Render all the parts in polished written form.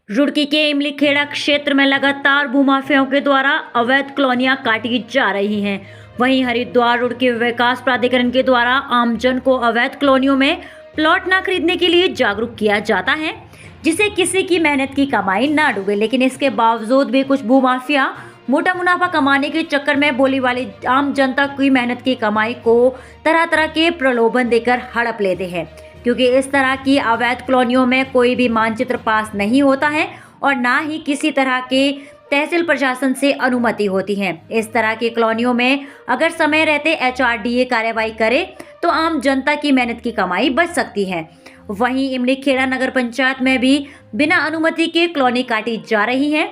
रुड़की के इमलीखेड़ा क्षेत्र में लगातार भूमाफियाओं के द्वारा अवैध कॉलोनियां काटी जा रही हैं। वहीं हरिद्वार रुड़की विकास प्राधिकरण के द्वारा आमजन को अवैध कॉलोनियों में प्लॉट न खरीदने के लिए जागरूक किया जाता है, जिससे किसी की मेहनत की कमाई ना डूबे। लेकिन इसके बावजूद भी कुछ भूमाफिया मोटा मुनाफा कमाने के चक्कर में बोली वाली आम जनता की मेहनत की कमाई को तरह तरह के प्रलोभन देकर हड़प लेते हैं, क्योंकि इस तरह की अवैध कॉलोनियों में कोई भी मानचित्र पास नहीं होता है और ना ही किसी तरह के तहसील प्रशासन से अनुमति होती है। इस तरह की कॉलोनियों में अगर समय रहते HRDA कार्रवाई करे तो आम जनता की मेहनत की कमाई बच सकती है। वहीं इमलीखेड़ा नगर पंचायत में भी बिना अनुमति के कॉलोनी काटी जा रही है।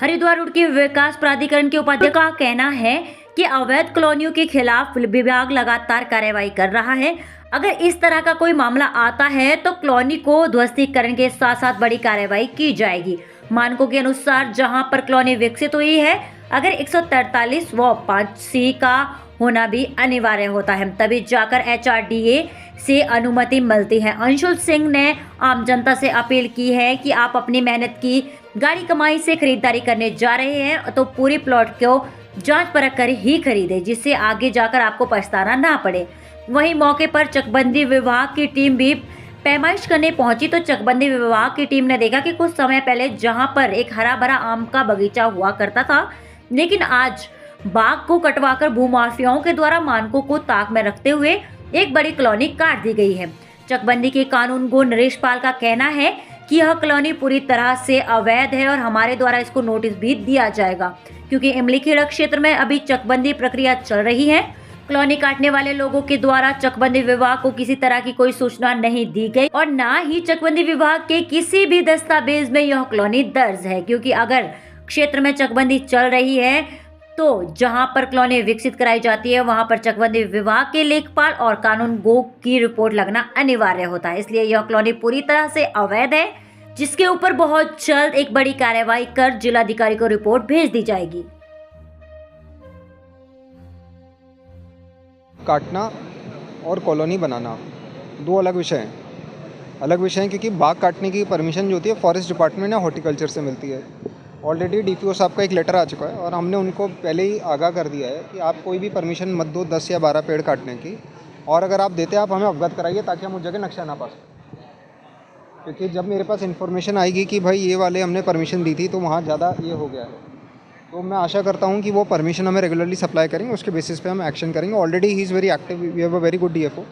हरिद्वार रुड़की विकास प्राधिकरण के उपाध्यक्ष का कहना है कि अवैध कॉलोनियों के खिलाफ विभाग लगातार कार्रवाई कर रहा है। अगर इस तरह का कोई मामला आता है तो कॉलोनी को ध्वस्तीकरण के साथ साथ बड़ी कार्रवाई की जाएगी। मानकों के अनुसार जहां पर कॉलोनी विकसित हुई है, अगर 143 व 5C का होना भी अनिवार्य होता है, तभी जाकर HRDA से अनुमति मिलती है। अंशुल सिंह ने आम जनता से अपील की है कि आप अपनी मेहनत की गाड़ी कमाई से खरीदारी करने जा रहे हैं तो पूरी प्लॉट को जांच परख कर ही खरीदें, जिससे आगे जाकर आपको पछताना ना पड़े। वहीं मौके पर चकबंदी विभाग की टीम भी पैमाइश करने पहुंची तो चकबंदी विभाग की टीम ने देखा कि कुछ समय पहले जहां पर एक हरा भरा आम का बगीचा हुआ करता था, लेकिन आज बाग को कटवाकर भूमाफियाओं के द्वारा मानकों को ताक में रखते हुए एक बड़ी कॉलोनी काट दी गई है। चकबंदी के कानूनगो नरेश पाल का कहना है कि यह कॉलोनी पूरी तरह से अवैध है और हमारे द्वारा इसको नोटिस भी दिया जाएगा, क्योंकि इमलीखेड़ा क्षेत्र में अभी चकबंदी प्रक्रिया चल रही है। कॉलोनी काटने वाले लोगों के द्वारा चकबंदी विभाग को किसी तरह की कोई सूचना नहीं दी गई और ना ही चकबंदी विभाग के किसी भी दस्तावेज में यह कॉलोनी दर्ज है, क्योंकि अगर क्षेत्र में चकबंदी चल रही है तो जहां पर कॉलोनी विकसित कराई जाती है वहां पर चकबंदी विभाग के लेखपाल और कानून गो की रिपोर्ट लगना अनिवार्य होता है। इसलिए यह कॉलोनी पूरी तरह से अवैध है, जिसके ऊपर बहुत जल्द एक बड़ी कार्रवाई कर जिलाधिकारी को रिपोर्ट भेज दी जाएगी। काटना और कॉलोनी बनाना दो अलग विषय हैं। क्योंकि बाग काटने की परमिशन जो होती है फॉरेस्ट डिपार्टमेंट या हॉर्टिकल्चर से मिलती है। ऑलरेडी DPO साहब का एक लेटर आ चुका है और हमने उनको पहले ही आगाह कर दिया है कि आप कोई भी परमिशन मत दो 10 या 12 पेड़ काटने की, और अगर आप देते हैं आप हमें अवगत कराइए ताकि हम उस जगह नक्शा ना पा सकें। क्योंकि जब मेरे पास इन्फॉर्मेशन आएगी कि भाई ये वाले हमने परमिशन दी थी तो वहाँ ज़्यादा ये हो गया है, तो मैं आशा करता हूँ कि वो परमिशन हमें रेगुलरली सप्लाई करेंगे, उसके बेसिस पे हम एक्शन करेंगे। Already he is very active, we have a very good DFO।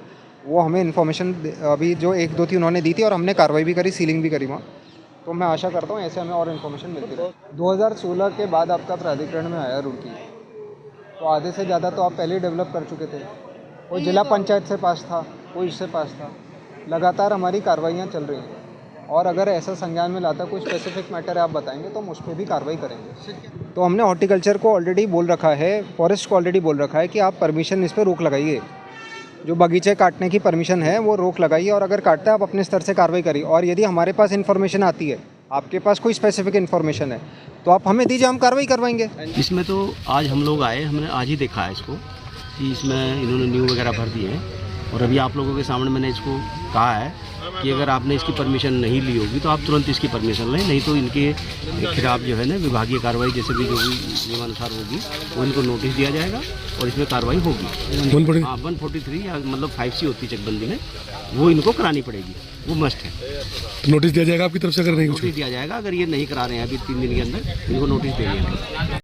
वो हमें इन्फॉर्मेशन अभी जो 1-2 थी उन्होंने दी थी और हमने कार्रवाई भी करी, सीलिंग भी करी वहाँ। तो मैं आशा करता हूँ ऐसे हमें और इन्फॉर्मेशन मिलती रहे। 2016 के बाद आपका प्राधिकरण में आया रुड़की, तो आधे से ज़्यादा तो आप पहले ही डेवलप कर चुके थे। कोई जिला पंचायत से पास था, कोई इससे पास था। लगातार हमारी कार्रवाइयाँ चल रही हैं और अगर ऐसा संज्ञान में लाता कोई स्पेसिफिक मैटर है आप बताएंगे तो हम उस पर भी कार्रवाई करेंगे। तो हमने हॉर्टिकल्चर को ऑलरेडी बोल रखा है, फॉरेस्ट को ऑलरेडी बोल रखा है कि आप परमिशन इस पर रोक लगाइए, जो बगीचे काटने की परमिशन है वो रोक लगाइए, और अगर काटता है आप अपने स्तर से कार्रवाई करिए। और यदि हमारे पास इन्फॉर्मेशन आती है, आपके पास कोई स्पेसिफिक इन्फॉर्मेशन है तो आप हमें दीजिए, हम कार्रवाई करवाएंगे। इसमें तो आज हम लोग आए, हमने आज ही देखा है इसको कि इसमें इन्होंने न्यू वगैरह भर दिए हैं, और अभी आप लोगों के सामने मैंने इसको कहा है कि अगर आपने इसकी परमिशन नहीं ली होगी तो आप तुरंत इसकी परमिशन लें, नहीं तो इनके खिलाफ जो है ना विभागीय कार्रवाई जैसे भी जो भी नियमानुसार होगी वो इनको नोटिस दिया जाएगा और इसमें कार्रवाई होगी। 143 या मतलब 5C होती है चकबंदी में, वो इनको करानी पड़ेगी, वो मस्ट है। तो नोटिस दिया जाएगा आपकी तरफ से? अगर नहीं नोटिस दिया जाएगा, अगर ये नहीं करा रहे हैं अभी 3 दिन के अंदर इनको नोटिस दे दिया।